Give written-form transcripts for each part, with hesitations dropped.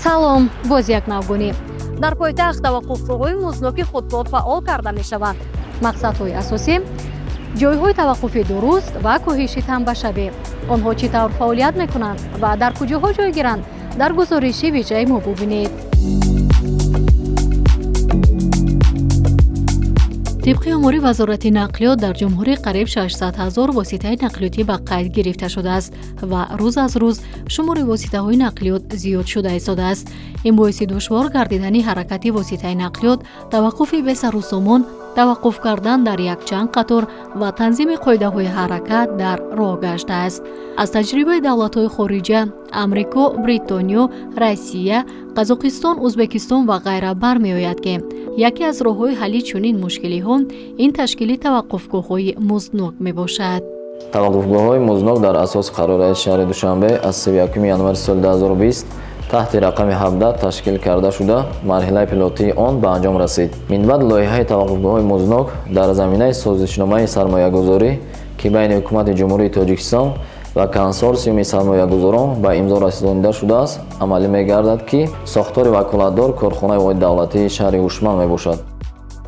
салом, боз як навгунӣ. дар пойтахт таваққуфгоҳҳои музноки худкор фаъол карда мешаванд. мақсадҳои асосӣ ҷойҳои таваққуфи дуруст ва кӯҳиши тамбашавӣ. онҳо чӣ тавр фаъолият мекунанд ва дар куҷоҳо ҷойгиранд? дар гузориши виҷаи мо бубинед. тибқи омори вазорати нақлиёт дар ҷумҳурӣ қариб 600 000 воситаи нақлиётӣ ба қайд гирифта шудааст ва рӯз аз рӯз шумори воситаҳои нақлиёт зиёд шуда истодааст. ин боиси душвор гардидани ҳаракати воситаи нақлиёт, таваққуфи бесарусомон, таваққуф кардан дар якчанд қатор ва танзими қоидаҳои ҳаракат дар роҳ гаштааст. аз таҷрибаи давлатҳои хориҷа Амрико, Бритониё, Россия, Қазоқистон, Ӯзбекистон ва ғайра бармеояд ки яке аз роҳҳои ҳалли чунин мушкилиҳо ин ташкили таваққуфгоҳҳои музнок мебошад. таваққуфгоҳҳои музнок дар асоси қарораи шаҳри Душанбе аз 31 январи соли 2020 таҳти рақами 17 ташкил карда шуда, марҳилаи пилотии он ба анҷом расид. Минбаъд лоиҳаи таваққуфгоҳҳои музнок дар заминаи созишномаи сармоягузорӣ ки байни ҳукумати ҷумҳурии Тоҷикистон ва консорсиуми сармоягузорон ба имзо расонида шудааст, амалӣ мегардад ки сохтори ваколатдор корхонаи воҳиддавлатии шаҳри ҳушманд мебошад.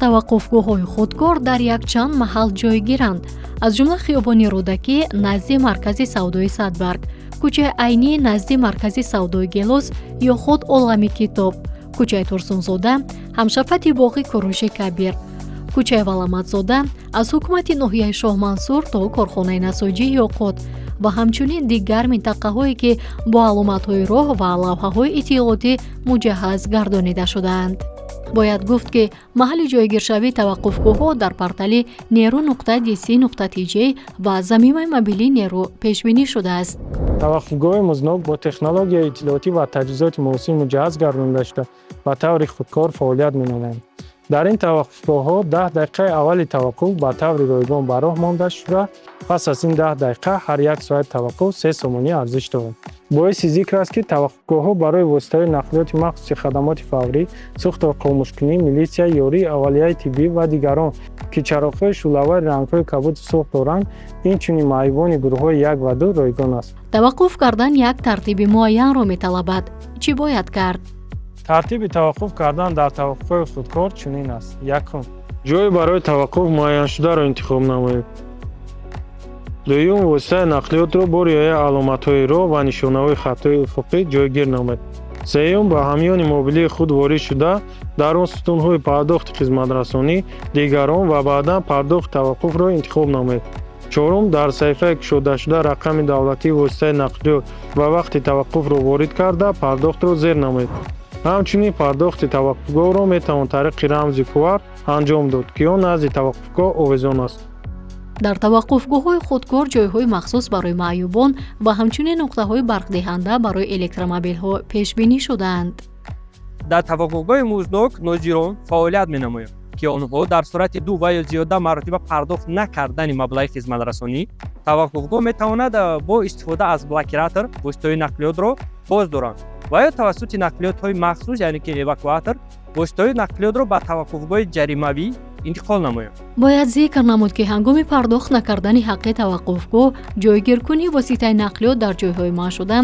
таваққуфгоҳҳои худкор дар якчанд маҳал ҷойгиранд, аз ҷумла хиёбони Рӯдакӣ назди маркази савдои Садбарг, кӯчаи Айнӣ назди маркази савдои Гелос ё худ Олами Китоб, кӯчаи Турсунзода, ҳамшафати боғи Кӯрӯши Кабир, кӯчаи Валаматзода, аз ҳукумати ноҳияи Шоҳмансур то корхонаи насоҷии Ёқут ва ҳамчунин дигар минтақаҳое ки бо аломатҳои роҳ ва лавҳаҳои иттилоотӣ муҷаҳҳаз гардонида шудаанд. бояд гуфт ки маҳалли ҷойгиршавии таваққуфгоҳҳо дар портали neru.dc.tj ва замимаи мобилии неру пешбинӣ шудааст. таваққуфгоҳи музнок бо технологияи иттилоотӣ ва таҷҳизоти муосир муҷаҳҳаз гардонида шуда ба таври худкор фаъолият менамоянд. дар ин таваққуфгоҳҳо 10 дақиқаи аввали таваққуф ба таври ройгон ба роҳ монда шуда, пас аз ин 10 дақиқа ҳар як соат таваққуф 3 сомонӣ арзиш дорад. боиси зикр аст ки таваққуфгоҳҳо барои воситаҳои нақлиёти махсуси хадамоти фаврӣ, сӯхту хомӯшкунӣ, милитсия, ёрии аввалияи тиббӣ ва дигарон ки чароғҳои шӯлавари рангҳои кабуди сурх доранд, инчунин маъюбони гурӯҳҳои 1 ва 2 ройгон аст. таваққуф кардан як тартиби муайянро металабад. чӣ бояд кард? тартиби таваққуф кардан дар таваққуфҳои худкор чунин аст. якум, ҷое барои таваққуф муайяншударо интихоб намоед. дуюм, воситаи нақлиётро бо риояи аломатҳои роҳ ва нишонаҳои хаттои уфуқӣ ҷойгир намоед. сеюм, ба ҳамёни мобилии худ ворид шуда, дар он сутунҳои пардохти хизматрасонӣ, дигарон ва баъдан пардохти таваққуфро интихоб намоед. чорум, дар саҳифаи кушодашуда рақами давлатии воситаи нақлиёт ва вақти таваққуфро ворид карда, пардохтро зер намоед. ҳамчунин пардохти таваққуфгоҳро метавон тариқи рамзи кувар анҷом дод ки он назди таваққуфгоҳ овезон аст. дар таваққуфгоҳҳои худкор ҷойҳои махсус барои маъюбон ва ҳамчунин нуқтаҳои барқдиҳанда барои электромобилҳо пешбинӣ шудаанд. дар таваққуфгоҳи музнок нозирон фаъолият менамоянд ки онҳо дар сурати 2 ва ё зиёда маротиба пардохт накардани маблағи хизматрасонӣ, таваққуфгоҳ метавонад бо истифода аз блокиратор воситаҳои нақлиётро боз доранд ва ё тавассути нақлиётҳои махсус, яъне ки эвакуатор, воситаҳои нақлиётро ба таваққуфгоҳи ҷаримавӣ интиқол намоянд. бояд зикр намуд ки ҳангоми пардохт накардани ҳаққи таваққуфгоҳ, ҷойгиркунӣ воситаи нақлиёт дар ҷойҳои манъшуда,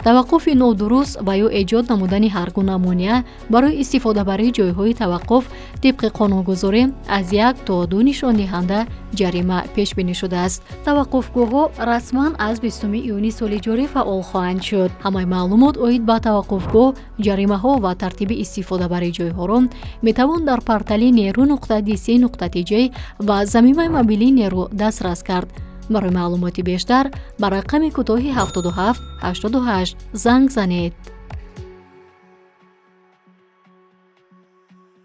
таваққуфи нодуруст ва ё эҷод намудани ҳар гуна монеа барои истифодабарии ҷойҳои таваққуф тибқи қонунгузорӣ аз 1 то 2 нишондиҳанда ҷарима пешбинӣ шудааст. таваққуфгоҳҳо расман аз 20 июни соли ҷорӣ фаъол хоҳанд шуд. ҳамаи маълумот оид ба таваққуфгоҳ, ҷаримаҳо ва тартиби истифодабарии ҷойҳоро метавон дар портали neru.dc.tj ва замимаи мобилии неру дастрас кард. барои маълумоти бештар ба рақами кӯтоҳи 77 88 занг занед.